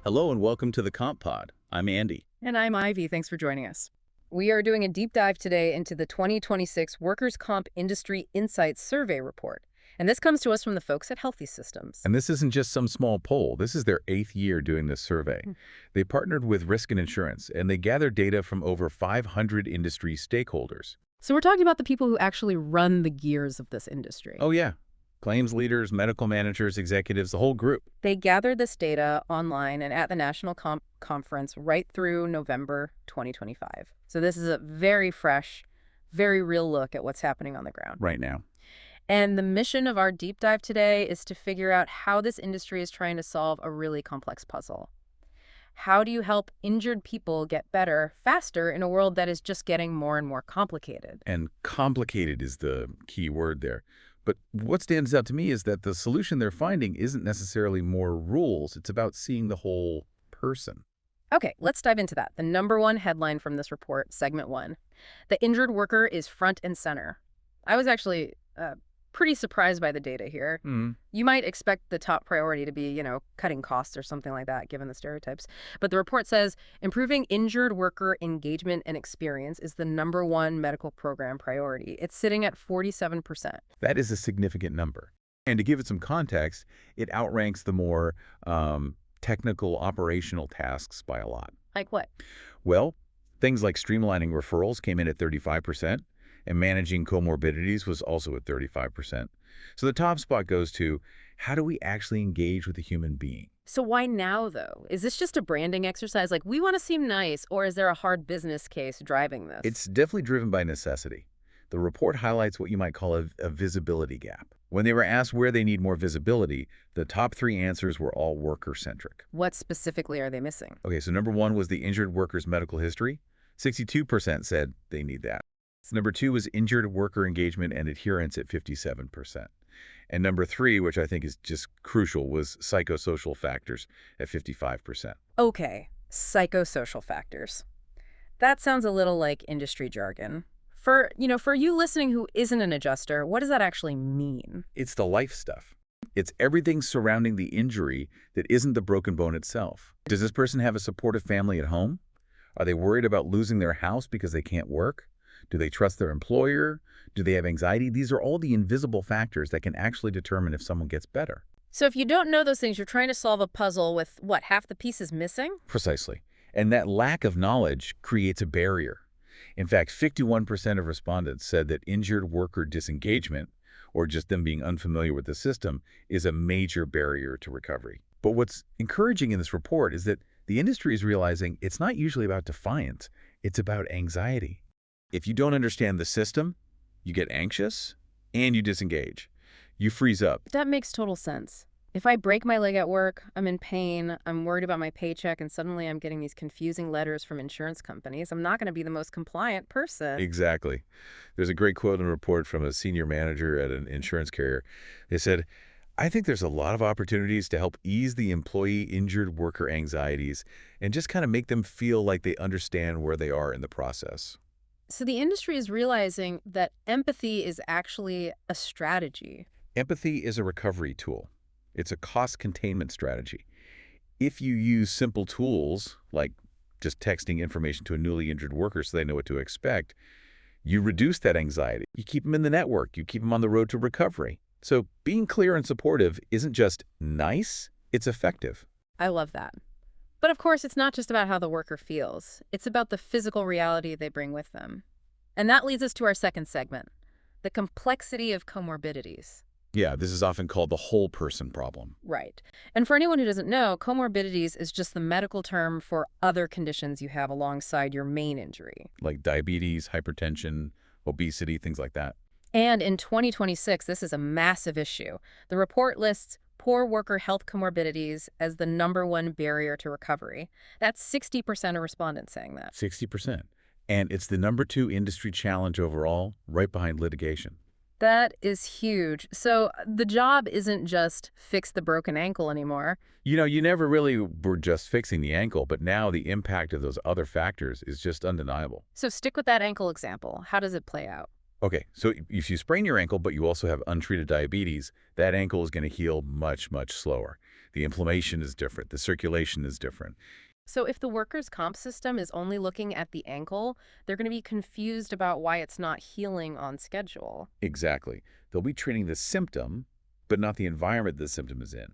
Hello and welcome to the Comp Pod. I'm Andy. And I'm Ivy. Thanks for joining us. We are doing a deep dive today into the 2026 Workers' Comp Industry Insights Survey Report. And this comes to us from the folks at Healthy Systems. And this isn't just some small poll. This is their 8th year doing this survey. They partnered with Risk and Insurance, and they gathered data from over 500 industry stakeholders. So we're talking about the people who actually run the gears of this industry. Oh, yeah. Claims leaders, medical managers, executives, the whole group. They gathered this data online and at the National Conference right through November 2025. So this is a very fresh, very real look at what's happening on the ground. Right now. And the mission of our deep dive today is to figure out how this industry is trying to solve a really complex puzzle. How do you help injured people get better faster in a world that is just getting more and more complicated? And complicated is the key word there. But what stands out to me is that the solution they're finding isn't necessarily more rules. It's about seeing the whole person. Okay, let's dive into that. The number one headline from this report, segment one, the injured worker is front and center. I was actually pretty surprised by the data here. You might expect the top priority to be, cutting costs or something like that, given the stereotypes. But the report says improving injured worker engagement and experience is the number one medical program priority. It's sitting at 47%. That is a significant number. And to give it some context, it outranks the more technical operational tasks by a lot. Like what? Well, things like streamlining referrals came in at 35%, and managing comorbidities was also at 35%. So the top spot goes to, how do we actually engage with a human being? So why now, though? Is this just a branding exercise? Like, we want to seem nice, or is there a hard business case driving this? It's definitely driven by necessity. The report highlights what you might call a visibility gap. When they were asked where they need more visibility, the top 3 answers were all worker-centric. What specifically are they missing? Okay, so number 1 was the injured worker's medical history. 62% said they need that. Number 2 was injured worker engagement and adherence at 57%. And number 3, which I think is just crucial, was psychosocial factors at 55%. Okay, psychosocial factors. That sounds a little like industry jargon. For you listening who isn't an adjuster, what does that actually mean? It's the life stuff. It's everything surrounding the injury that isn't the broken bone itself. Does this person have a supportive family at home? Are they worried about losing their house because they can't work? Do they trust their employer? Do they have anxiety? These are all the invisible factors that can actually determine if someone gets better. So if you don't know those things, you're trying to solve a puzzle with, what, half the pieces missing? Precisely. And that lack of knowledge creates a barrier. In fact, 51% of respondents said that injured worker disengagement, or just them being unfamiliar with the system, is a major barrier to recovery. But what's encouraging in this report is that the industry is realizing it's not usually about defiance, it's about anxiety. If you don't understand the system, you get anxious and you disengage. You freeze up. That makes total sense. If I break my leg at work, I'm in pain, I'm worried about my paycheck, and suddenly I'm getting these confusing letters from insurance companies, I'm not going to be the most compliant person. Exactly. There's a great quote in a report from a senior manager at an insurance carrier. They said, I think there's a lot of opportunities to help ease the employee injured worker anxieties and just kind of make them feel like they understand where they are in the process. So the industry is realizing that empathy is actually a strategy. Empathy is a recovery tool. It's a cost containment strategy. If you use simple tools, like just texting information to a newly injured worker so they know what to expect, you reduce that anxiety. You keep them in the network. You keep them on the road to recovery. So being clear and supportive isn't just nice, it's effective. I love that. But of course, it's not just about how the worker feels. It's about the physical reality they bring with them. And that leads us to our second segment, the complexity of comorbidities. Yeah, this is often called the whole person problem. Right. And for anyone who doesn't know, comorbidities is just the medical term for other conditions you have alongside your main injury. Like diabetes, hypertension, obesity, things like that. And in 2026, this is a massive issue. The report lists poor worker health comorbidities as the number one barrier to recovery. That's 60% of respondents saying that. 60%. And it's the number 2 industry challenge overall, right behind litigation. That is huge. So the job isn't just fix the broken ankle anymore. You never really were just fixing the ankle, but now the impact of those other factors is just undeniable. So stick with that ankle example. How does it play out? Okay, so if you sprain your ankle, but you also have untreated diabetes, that ankle is going to heal much, much slower. The inflammation is different. The circulation is different. So if the workers' comp system is only looking at the ankle, they're going to be confused about why it's not healing on schedule. Exactly. They'll be treating the symptom, but not the environment the symptom is in.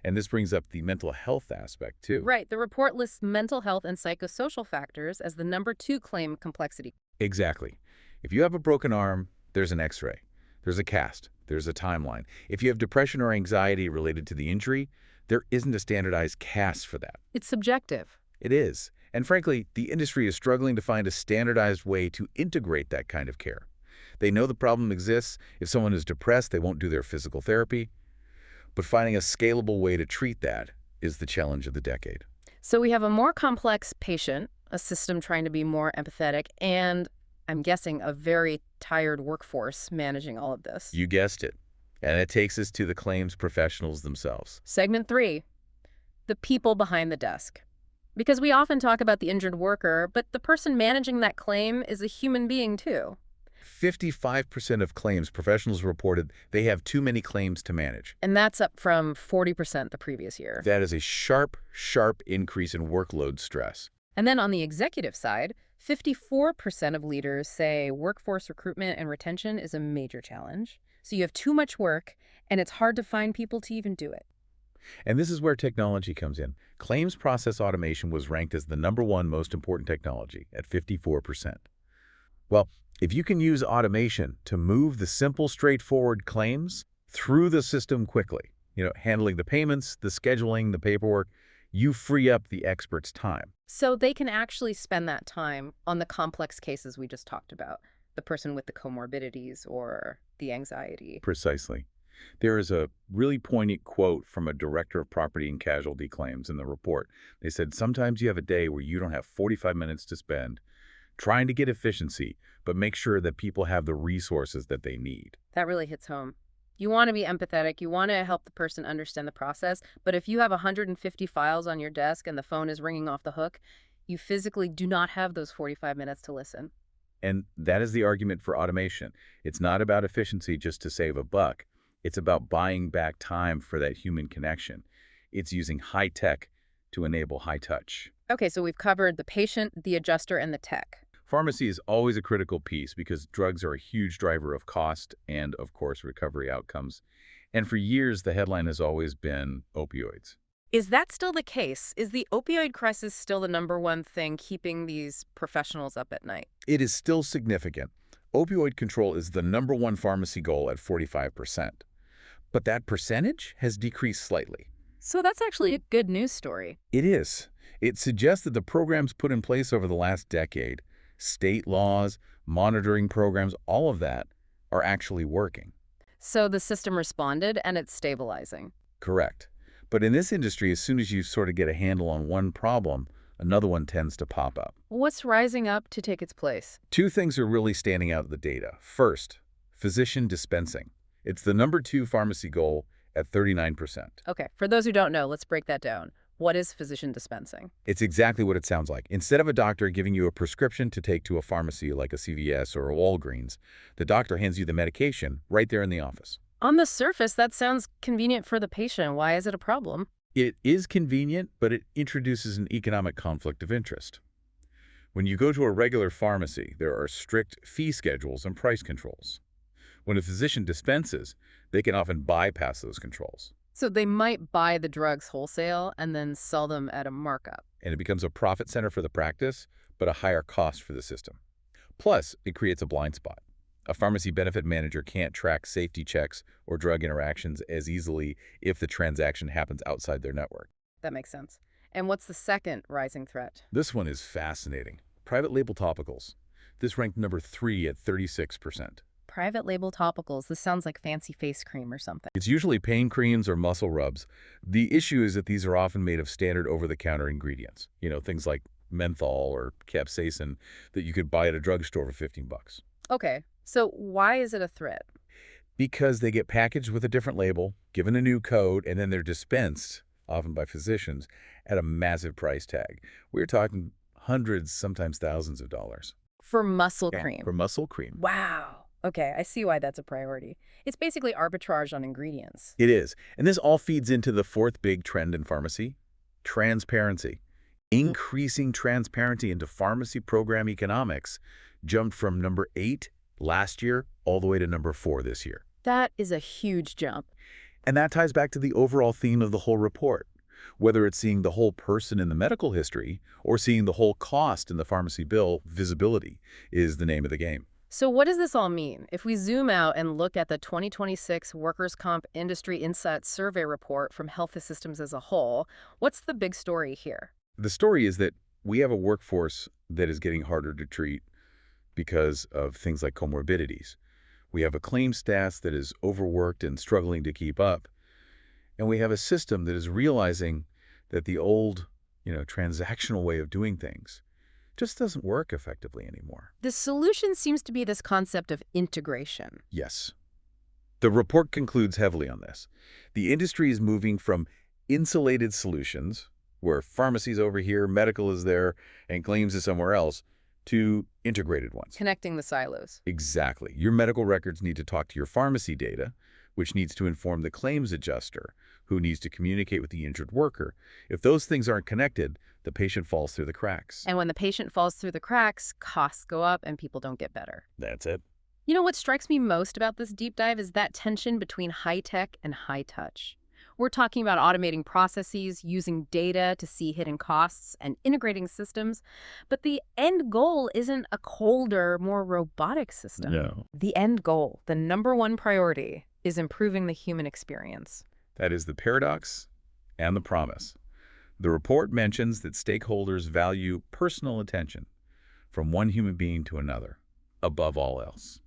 And this brings up the mental health aspect, too. Right. The report lists mental health and psychosocial factors as the number 2 claim complexity. Exactly. If you have a broken arm, there's an x-ray. There's a cast. There's a timeline. If you have depression or anxiety related to the injury, there isn't a standardized cast for that. It's subjective. It is. And frankly, the industry is struggling to find a standardized way to integrate that kind of care. They know the problem exists. If someone is depressed, they won't do their physical therapy. But finding a scalable way to treat that is the challenge of the decade. So we have a more complex patient, a system trying to be more empathetic, and I'm guessing a very tired workforce managing all of this. You guessed it. And it takes us to the claims professionals themselves. Segment 3, the people behind the desk. Because we often talk about the injured worker, but the person managing that claim is a human being too. 55% of claims professionals reported they have too many claims to manage. And that's up from 40% the previous year. That is a sharp, sharp increase in workload stress. And then on the executive side, 54% of leaders say workforce recruitment and retention is a major challenge. So you have too much work, and it's hard to find people to even do it. And this is where technology comes in. Claims process automation was ranked as the #1 most important technology at 54%. Well, if you can use automation to move the simple, straightforward claims through the system quickly, handling the payments, the scheduling, the paperwork, you free up the expert's time. So they can actually spend that time on the complex cases we just talked about, the person with the comorbidities or the anxiety. Precisely. There is a really poignant quote from a director of property and casualty claims in the report. They said, sometimes you have a day where you don't have 45 minutes to spend trying to get efficiency, but make sure that people have the resources that they need. That really hits home. You want to be empathetic. You want to help the person understand the process. But if you have 150 files on your desk and the phone is ringing off the hook, you physically do not have those 45 minutes to listen. And that is the argument for automation. It's not about efficiency just to save a buck. It's about buying back time for that human connection. It's using high tech to enable high touch. Okay, so we've covered the patient, the adjuster, and the tech. Pharmacy is always a critical piece because drugs are a huge driver of cost and, of course, recovery outcomes. And for years, the headline has always been opioids. Is that still the case? Is the opioid crisis still the #1 thing keeping these professionals up at night? It is still significant. Opioid control is the #1 pharmacy goal at 45%. But that percentage has decreased slightly. So that's actually a good news story. It is. It suggests that the programs put in place over the last decade, state laws, monitoring programs, all of that are actually working. So the system responded and it's stabilizing. Correct. But in this industry, as soon as you sort of get a handle on one problem, another one tends to pop up. What's rising up to take its place? Two things are really standing out of the data. First, physician dispensing. It's the #2 pharmacy goal at 39%. Okay, for those who don't know, let's break that down. What is physician dispensing? It's exactly what it sounds like. Instead of a doctor giving you a prescription to take to a pharmacy like a CVS or a Walgreens, the doctor hands you the medication right there in the office. On the surface, that sounds convenient for the patient. Why is it a problem? It is convenient, but it introduces an economic conflict of interest. When you go to a regular pharmacy, there are strict fee schedules and price controls. When a physician dispenses, they can often bypass those controls. So they might buy the drugs wholesale and then sell them at a markup. And it becomes a profit center for the practice, but a higher cost for the system. Plus, it creates a blind spot. A pharmacy benefit manager can't track safety checks or drug interactions as easily if the transaction happens outside their network. That makes sense. And what's the second rising threat? This one is fascinating. Private label topicals. This ranked #3 at 36%. Private label topicals. This sounds like fancy face cream or something. It's usually pain creams or muscle rubs. The issue is that these are often made of standard over-the-counter ingredients. Things like menthol or capsaicin that you could buy at a drugstore for 15 bucks. Okay, so why is it a threat? Because they get packaged with a different label, given a new code, and then they're dispensed, often by physicians, at a massive price tag. We're talking hundreds, sometimes thousands of dollars. For muscle cream. For muscle cream. Wow. Okay, I see why that's a priority. It's basically arbitrage on ingredients. It is. And this all feeds into the fourth big trend in pharmacy, transparency. Increasing transparency into pharmacy program economics jumped from number 8 last year all the way to number 4 this year. That is a huge jump. And that ties back to the overall theme of the whole report. Whether it's seeing the whole person in the medical history or seeing the whole cost in the pharmacy bill, visibility is the name of the game. So what does this all mean? If we zoom out and look at the 2026 Workers' Comp Industry Insights Survey report from Health Systems as a whole, what's the big story here? The story is that we have a workforce that is getting harder to treat because of things like comorbidities. We have a claims staff that is overworked and struggling to keep up. And we have a system that is realizing that the old, transactional way of doing things just doesn't work effectively anymore. The solution seems to be this concept of integration. Yes. The report concludes heavily on this. The industry is moving from insulated solutions, where pharmacy's over here, medical is there, and claims is somewhere else, to integrated ones. Connecting the silos. Exactly. Your medical records need to talk to your pharmacy data, which needs to inform the claims adjuster, who needs to communicate with the injured worker. If those things aren't connected, the patient falls through the cracks. And when the patient falls through the cracks, costs go up and people don't get better. That's it. You know what strikes me most about this deep dive is that tension between high tech and high touch. We're talking about automating processes, using data to see hidden costs, and integrating systems. But the end goal isn't a colder, more robotic system. No. The end goal, the #1 priority, is improving the human experience. That is the paradox and the promise. The report mentions that stakeholders value personal attention from one human being to another, above all else.